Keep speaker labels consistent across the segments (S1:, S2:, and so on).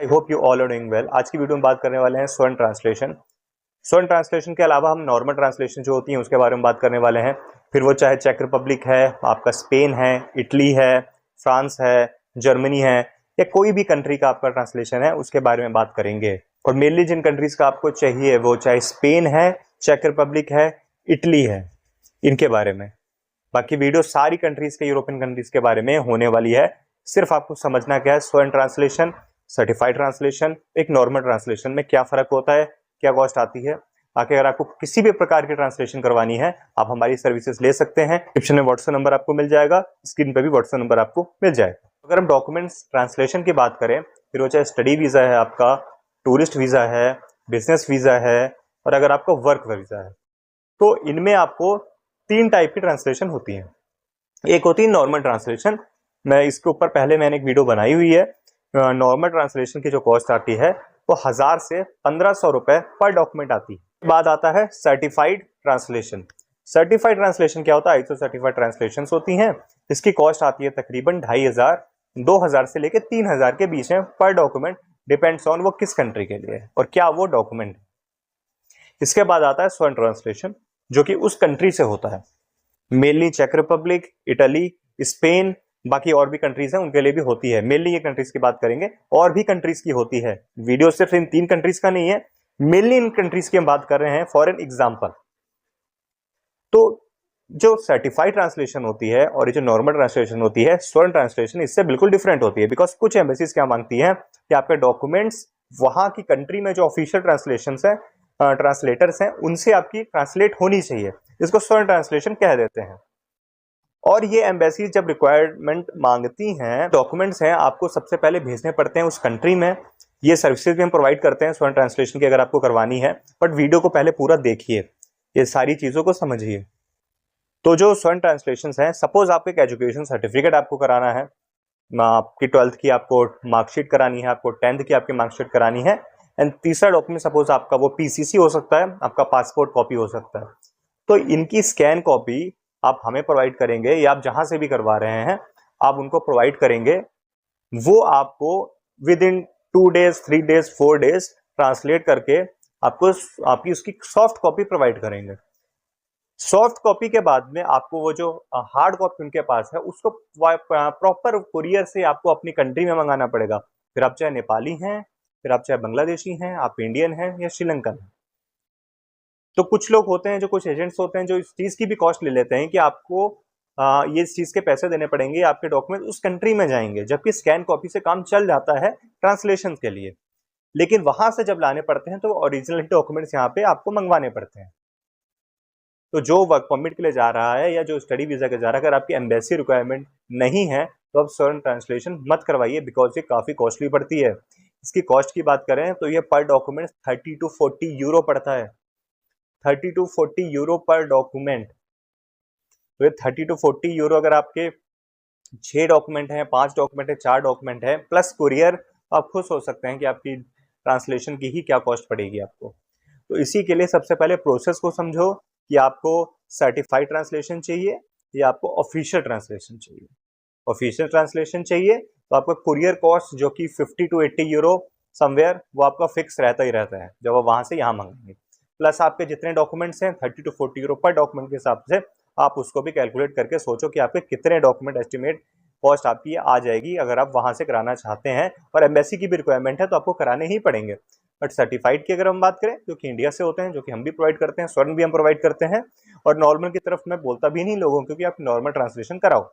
S1: I hope you all are doing well. आज की video में बात करने वाले हैं स्वर्ण ट्रांसलेशन। स्वर्ण ट्रांसलेशन के अलावा हम नॉर्मल ट्रांसलेशन जो होती है उसके बारे में बात करने वाले हैं। फिर वो चाहे चेक रिपब्लिक है, आपका स्पेन है, इटली है, फ्रांस है, जर्मनी है, या कोई भी कंट्री का आपका ट्रांसलेशन है उसके बारे में बात करेंगे। और मेनली जिन कंट्रीज का आपको चाहिए वो चाहे स्पेन है, चेक रिपब्लिक है, इटली है, इनके बारे में। बाकी वीडियो सारी कंट्रीज के, यूरोपियन कंट्रीज के बारे में होने वाली है। सिर्फ आपको समझना क्या है, स्वर्ण ट्रांसलेशन, सर्टिफाइड ट्रांसलेशन, एक नॉर्मल ट्रांसलेशन में क्या फर्क होता है, क्या कॉस्ट आती है। बाकी अगर आपको किसी भी प्रकार की ट्रांसलेशन करवानी है आप हमारी सर्विसेज ले सकते हैं। डिस्क्रिप्शन में व्हाट्सएप नंबर आपको मिल जाएगा, स्क्रीन पे भी व्हाट्सएप नंबर आपको मिल जाएगा। अगर हम डॉक्यूमेंट्स ट्रांसलेशन की बात करें, फिर वो चाहे स्टडी वीजा है, आपका टूरिस्ट वीजा है, बिजनेस वीजा है, और अगर आपका वर्क वीजा है, तो इनमें आपको 3 टाइप की ट्रांसलेशन होती है। एक होती है नॉर्मल ट्रांसलेशन, मैं इसके ऊपर पहले मैंने एक वीडियो बनाई हुई है। नॉर्मल ट्रांसलेशन की जो कॉस्ट आती है वो 1000 से 1500 रुपए पर डॉक्यूमेंट आती है। बाद आता है सर्टिफाइड ट्रांसलेशन। सर्टिफाइड ट्रांसलेशन क्या होता है? आईएसओ सर्टिफाइड ट्रांसलेशन होती हैं, इसकी कॉस्ट आती है तकरीबन 2500, 2000 से लेकर 3000 के बीच में पर डॉक्यूमेंट, डिपेंड्स ऑन वो किस कंट्री के लिए है और क्या वो डॉक्यूमेंट है। इसके बाद आता है स्वर्ण ट्रांसलेशन, जो कि उस कंट्री से होता है। मेनली चेक रिपब्लिक, इटली, स्पेन, बाकी और भी कंट्रीज हैं उनके लिए भी होती है। मेनली ये कंट्रीज की बात करेंगे, और भी कंट्रीज की होती है। वीडियो सिर्फ इन 3 कंट्रीज का नहीं है, मेनली इन कंट्रीज की हम बात कर रहे हैं फॉर एन एग्जांपल। तो जो सर्टिफाइड ट्रांसलेशन होती है और ये जो नॉर्मल ट्रांसलेशन होती है, स्वर्ण ट्रांसलेशन, इससे बिल्कुल डिफरेंट होती है। बिकॉज कुछ एम्बेसीज क्या मांगती हैं कि आपके डॉक्यूमेंट्स वहां की कंट्री में जो ऑफिशियल ट्रांसलेशन है, ट्रांसलेटर्स हैं, उनसे आपकी ट्रांसलेट होनी चाहिए। इसको स्वर्ण ट्रांसलेशन कह देते हैं। और ये एम्बेसी जब रिक्वायरमेंट मांगती हैं, डॉक्यूमेंट्स हैं, आपको सबसे पहले भेजने पड़ते हैं उस कंट्री में। ये सर्विसेज भी हम प्रोवाइड करते हैं स्वर्ण ट्रांसलेशन की, अगर आपको करवानी है। बट वीडियो को पहले पूरा देखिए, ये सारी चीजों को समझिए। तो जो स्वर्ण ट्रांसलेशन हैं, सपोज आपको एक एजुकेशन सर्टिफिकेट आपको कराना है, आपकी 12th की आपको मार्कशीट करानी है, आपको 10th की आपकी मार्कशीट करानी है, एंड तीसरा डॉक्यूमेंट सपोज आपका वो पीसीसी हो सकता है, आपका पासपोर्ट कॉपी हो सकता है। तो इनकी स्कैन कॉपी आप हमें प्रोवाइड करेंगे, या आप जहां से भी करवा रहे हैं आप उनको प्रोवाइड करेंगे। वो आपको with in 2 days, 3 days, 4 days translate करके आपको आपकी उसकी सॉफ्ट कॉपी प्रोवाइड करेंगे। सॉफ्ट कॉपी के बाद में आपको वो जो हार्ड कॉपी उनके पास है उसको प्रॉपर कुरियर से आपको अपनी कंट्री में मंगाना पड़ेगा। फिर आप चाहे नेपाली हैं, फिर आप चाहे बांग्लादेशी हैं, आप इंडियन हैं या श्रीलंकन हैं। तो कुछ लोग होते हैं, जो कुछ एजेंट्स होते हैं, जो इस चीज की भी कॉस्ट ले लेते हैं कि आपको ये इस चीज के पैसे देने पड़ेंगे, आपके डॉक्यूमेंट उस कंट्री में जाएंगे, जबकि स्कैन कॉपी से काम चल जाता है ट्रांसलेशन के लिए। लेकिन वहां से जब लाने पड़ते हैं तो ओरिजिनल डॉक्यूमेंट्स यहाँ पे आपको मंगवाने पड़ते हैं। तो जो वर्क परमिट के लिए जा रहा है या जो स्टडी वीजा के जा रहा है, अगर आपकी एम्बेसी रिक्वायरमेंट नहीं है तो आप स्वर्ण ट्रांसलेशन मत करवाइए, बिकॉज ये काफी कॉस्टली पड़ती है। इसकी कॉस्ट की बात करें तो ये पर डॉक्यूमेंट 30 to 40 यूरो पड़ता है। 30 to 40 यूरो पर डॉक्यूमेंट। तो ये 30 to 40 यूरो अगर आपके 6 डॉक्यूमेंट हैं, 5 डॉक्यूमेंट है, 4 डॉक्यूमेंट है, प्लस कुरियर, आप खुद सोच सकते हैं कि आपकी ट्रांसलेशन की ही क्या कॉस्ट पड़ेगी आपको। तो इसी के लिए सबसे पहले प्रोसेस को समझो कि आपको सर्टिफाइड ट्रांसलेशन चाहिए या आपको ऑफिशियल ट्रांसलेशन चाहिए। ऑफिशियल ट्रांसलेशन चाहिए तो आपका कुरियर कॉस्ट जो कि 50 to 80 यूरो समवेयर, वो आपका फिक्स रहता ही रहता है जब आप वहां से यहाँ मंगाएंगे। प्लस आपके जितने डॉक्यूमेंट्स हैं 30 to 40 यूरो पर डॉक्यूमेंट के हिसाब से आप उसको भी कैलकुलेट करके सोचो कि आपके कितने डॉक्यूमेंट एस्टिमेट कॉस्ट आपकी आ जाएगी अगर आप वहां से कराना चाहते हैं। और एम्बेसी की भी रिक्वायरमेंट है तो आपको कराने ही पड़ेंगे। बट सर्टिफाइड की अगर हम बात करें, जो कि इंडिया से होते हैं, जो कि हम भी प्रोवाइड करते हैं, स्वर्ण भी हम प्रोवाइड करते हैं। और नॉर्मल की तरफ मैं बोलता भी नहीं लोगों, क्योंकि आप नॉर्मल ट्रांसलेशन कराओ,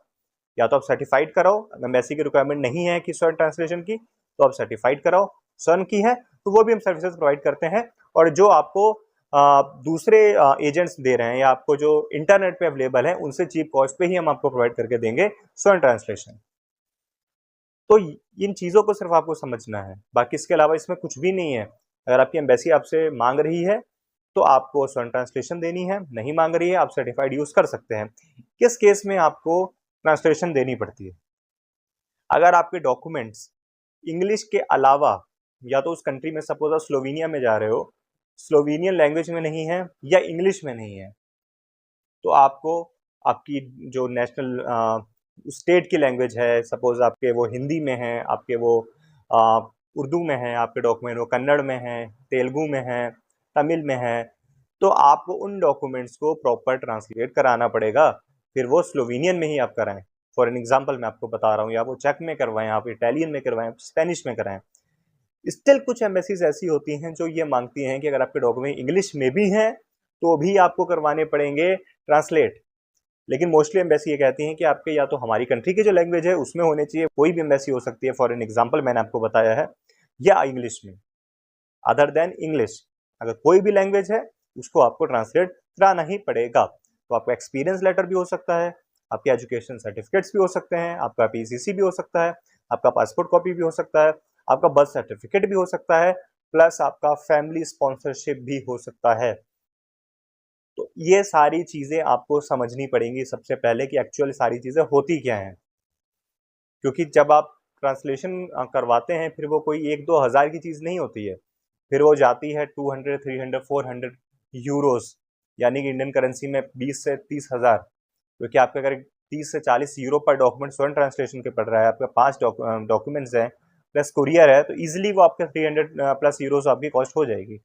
S1: या तो आप सर्टिफाइड कराओ। एम्बेसी की रिक्वायरमेंट नहीं है कि स्वर्ण ट्रांसलेशन की, तो आप सर्टिफाइड कराओ। स्वर्ण की है तो वो भी हम सर्विसेज प्रोवाइड करते हैं। और जो आपको दूसरे एजेंट्स दे रहे हैं या आपको जो इंटरनेट पे अवेलेबल है, उनसे चीप कॉस्ट पे ही हम आपको प्रोवाइड करके देंगे स्वर्ण ट्रांसलेशन। तो इन चीजों को सिर्फ आपको समझना है, बाकी इसके अलावा इसमें कुछ भी नहीं है। अगर आपकी एम्बेसी आपसे मांग रही है तो आपको स्वर्ण ट्रांसलेशन देनी है, नहीं मांग रही है आप सर्टिफाइड यूज कर सकते हैं। किस केस में आपको ट्रांसलेशन देनी पड़ती है? अगर आपके डॉक्यूमेंट्स इंग्लिश के अलावा, या तो उस कंट्री में सपोज आप स्लोवेनिया में जा रहे हो, स्लोवेनियन लैंग्वेज में नहीं है या इंग्लिश में नहीं है, तो आपको आपकी जो नेशनल स्टेट की लैंग्वेज है, सपोज आपके वो हिंदी में है, आपके वो उर्दू में है आपके डॉक्यूमेंट, वो कन्नड़ में है, तेलुगु में है, तमिल में है, तो आपको उन डॉक्यूमेंट्स को प्रॉपर ट्रांसलेट कराना पड़ेगा। फिर वो स्लोवेनियन में ही आप कराएं। फॉर एन एग्जाम्पल मैं आपको बता रहा हूँ, या वो चेक में करवाएं, आप इटालियन में करवाएं, स्पेनिश में कराएं। स्टिल कुछ एम्बेसीज ऐसी होती हैं जो ये मांगती हैं कि अगर आपके डॉक्यूमेंट इंग्लिश में भी हैं तो भी आपको करवाने पड़ेंगे ट्रांसलेट। लेकिन मोस्टली एम्बेसी ये कहती हैं कि आपके या तो हमारी कंट्री की जो लैंग्वेज है उसमें होने चाहिए, कोई भी एम्बेसी हो सकती है, फॉर एन एग्जाम्पल मैंने आपको बताया है, या इंग्लिश में। अदर देन इंग्लिश अगर कोई भी लैंग्वेज है उसको आपको ट्रांसलेट कराना ही पड़ेगा। तो आपका एक्सपीरियंस लेटर भी हो सकता है, आपके एजुकेशन सर्टिफिकेट्स भी हो सकते हैं, आपका पीसीसी भी हो सकता है, आपका पासपोर्ट कॉपी भी हो सकता है, आपका बर्थ सर्टिफिकेट भी हो सकता है, प्लस आपका फैमिली स्पॉन्सरशिप भी हो सकता है। तो ये सारी चीजें आपको समझनी पड़ेंगी सबसे पहले कि एक्चुअल सारी चीजें होती क्या हैं, क्योंकि जब आप ट्रांसलेशन करवाते हैं फिर वो कोई 1-2 हज़ार की चीज़ नहीं होती है, फिर वो जाती है 200, 300, 400 यूरोस, यानी कि इंडियन करेंसी में 20 से 30 हज़ार। क्योंकि आपके अगर 30 से 40 यूरो पर डॉक्यूमेंट स्वर्ण ट्रांसलेशन के पड़ रहा है, आपके 5 डॉक्यूमेंट्स हैं प्लस कुरियर है, तो इजीली वो आपके 300 प्लस यूरोस आपकी कॉस्ट हो जाएगी।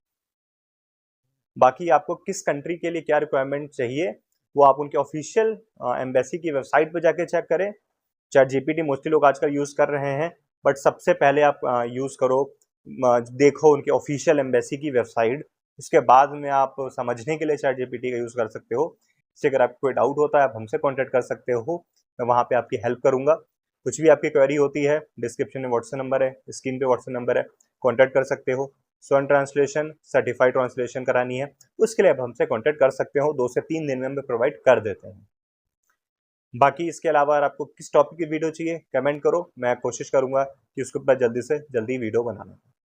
S1: बाकी आपको किस कंट्री के लिए क्या रिक्वायरमेंट चाहिए वो आप उनके ऑफिशियल एम्बेसी की वेबसाइट पर जाके चेक करें। चैट जीपीटी मोस्टली लोग आजकल यूज़ कर रहे हैं, बट सबसे पहले आप यूज़ करो, देखो उनके ऑफिशियल एम्बेसी की वेबसाइट। उसके बाद में आप समझने के लिए चैट जीपीटी का यूज़ कर सकते हो। इससे अगर आपको कोई डाउट होता है आप हमसे कॉन्टैक्ट कर सकते हो, मैं वहाँ पे आपकी हेल्प करूँगा। कुछ भी आपकी क्वेरी होती है डिस्क्रिप्शन में व्हाट्सएप नंबर है, स्क्रीन पे व्हाट्सएप नंबर है, कॉन्टैक्ट कर सकते हो। स्वर्ण ट्रांसलेशन सर्टिफाइड ट्रांसलेशन करानी है उसके लिए आप हमसे कॉन्टैक्ट कर सकते हो, 2 से 3 दिन में हम प्रोवाइड कर देते हैं। बाकी इसके अलावा अगर आपको किस टॉपिक की वीडियो चाहिए कमेंट करो, मैं कोशिश करूंगा कि उसके ऊपर जल्दी से जल्दी वीडियो बनाना।